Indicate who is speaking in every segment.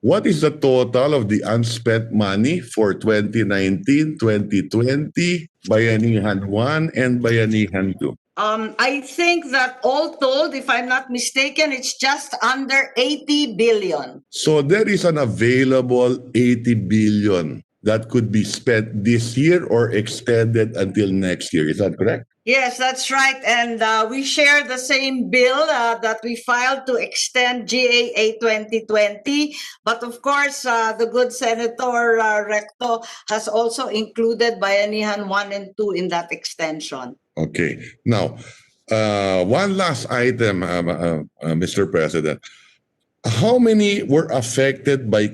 Speaker 1: what is the total of the unspent money for 2019, 2020, Bayanihan 1 and Bayanihan 2?
Speaker 2: I think that all told, if I'm not mistaken, it's just under 80 billion.
Speaker 1: So there is an available 80 billion that could be spent this year or extended until next year. Is that correct?
Speaker 2: Yes, that's right. And we share the same bill that we filed to extend GAA 2020. But of course, the good Senator Recto has also included Bayanihan 1 and 2 in that extension.
Speaker 1: Okay. Now, one last item, Mr. President. How many were affected by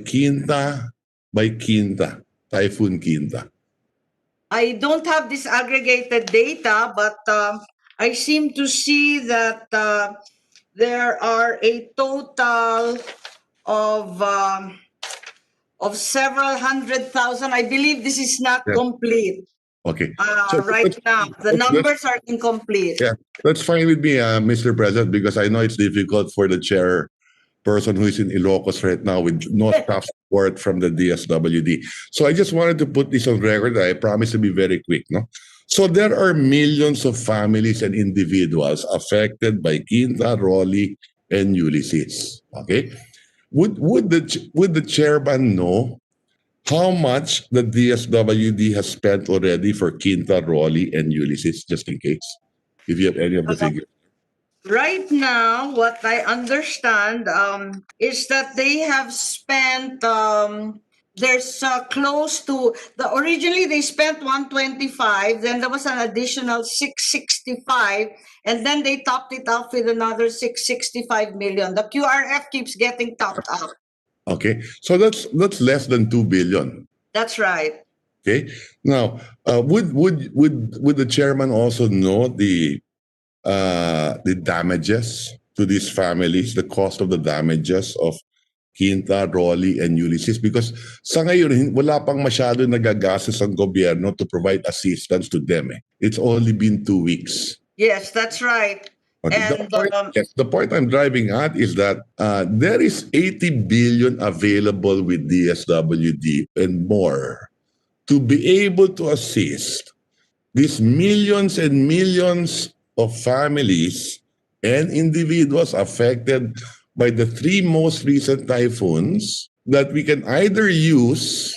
Speaker 1: Typhoon Quinta?
Speaker 2: I don't have disaggregated data, but I seem to see that there are a total of several 100,000. I believe this is not complete.
Speaker 1: Okay.
Speaker 2: Right now, the numbers are incomplete.
Speaker 1: Yeah, that's fine with me, Mr. President, because I know it's difficult for the chairperson who is in Ilocos right now with no staff support from the DSWD. So I just wanted to put this on record. I promise to be very quick. No, so there are millions of families and individuals affected by Quinta, Rolly, and Ulysses. Okay, would the chairman know how much the DSWD has spent already for Quinta, Rolly, and Ulysses, just in case, if you have any of the figures?
Speaker 2: Right now, what I understand is that they have spent, there's close to, originally they spent 125, then there was an additional 665, and then they topped it up with another 665 million. The QRF keeps getting topped up.
Speaker 1: Okay, so that's less than 2 billion.
Speaker 2: That's right.
Speaker 1: Okay, now would the chairman also know the damages to these families, the cost of the damages of Quinta, Rolly, and Ulysses? Because sa ngayon, wala pang masyado nagagastos ang gobyerno to provide assistance to them. It's only been 2 weeks.
Speaker 2: Yes, that's right. And
Speaker 1: the point I'm driving at is that there is 80 billion available with DSWD and more to be able to assist these millions and millions of families and individuals affected by the 3 most recent typhoons that we can either use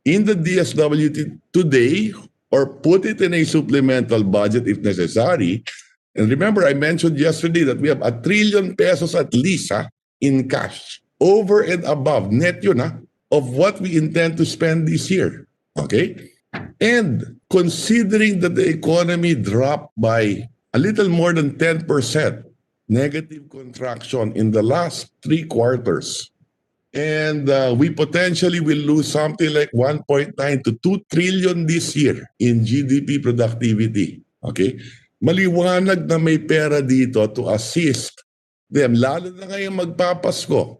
Speaker 1: in the DSWD today or put it in a supplemental budget if necessary. And remember, I mentioned yesterday that we have 1 trillion pesos at least in cash, over and above, net yun of what we intend to spend this year. Okay? And considering that the economy dropped by a little more than 10%, negative contraction in the last 3 quarters, and we potentially will lose something like 1.9 to 2 trillion this year in GDP productivity. Okay? Maliwanag na may pera dito to assist them, lalo na ngayong magpapasko.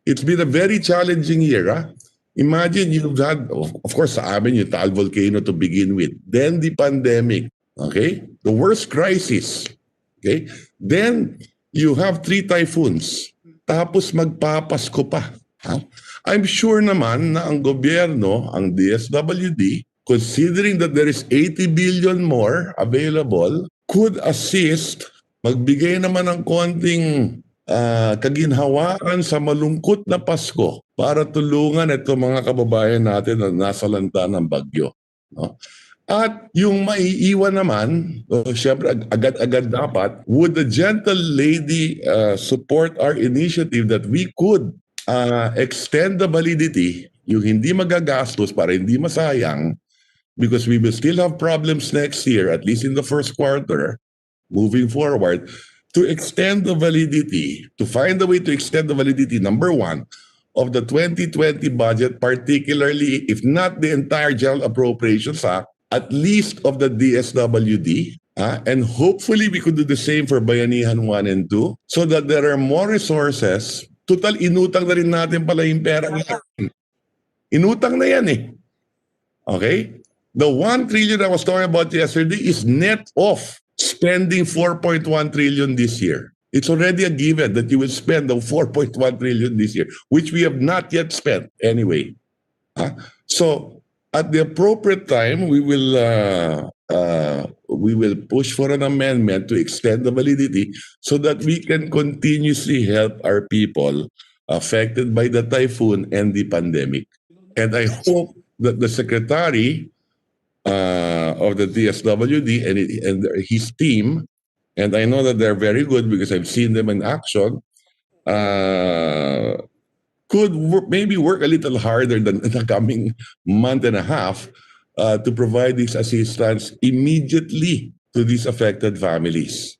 Speaker 1: It's been a very challenging year. Imagine you've had, of course, sa amin yung Taal volcano to begin with. Then the pandemic, okay? The worst crisis, okay? Then you have 3 typhoons. Tapos magpapasko pa. I'm sure naman na ang gobyerno, ang DSWD, considering that there is 80 billion more available, could assist, magbigay naman ng konting kaginhawaan sa malungkot na Pasko para tulungan itong mga kababayan natin na nasa lanta ng bagyo. No? At yung maiiwan naman, syempre agad-agad dapat, would the gentle lady support our initiative that we could extend the validity, yung hindi magagastos para hindi masayang, because we will still have problems next year, at least in the first quarter, moving forward, to extend the validity, to find a way to extend the validity, number 1, of the 2020 budget, particularly, if not the entire General Appropriations Act, at least of the DSWD, and hopefully we could do the same for Bayanihan 1 and 2, so that there are more resources. Total, inutang na rin natin pala yung pera ngayon. Inutang na yan eh. Okay? The 1 trillion I was talking about yesterday is net off spending 4.1 trillion this year. It's already a given that you will spend the 4.1 trillion this year, which we have not yet spent anyway. So at the appropriate time, we will push for an amendment to extend the validity so that we can continuously help our people affected by the typhoon and the pandemic. And I hope that the secretary of the DSWD and his team, and I know that they're very good because I've seen them in action, could maybe work a little harder than the coming month and a half to provide this assistance immediately to these affected families.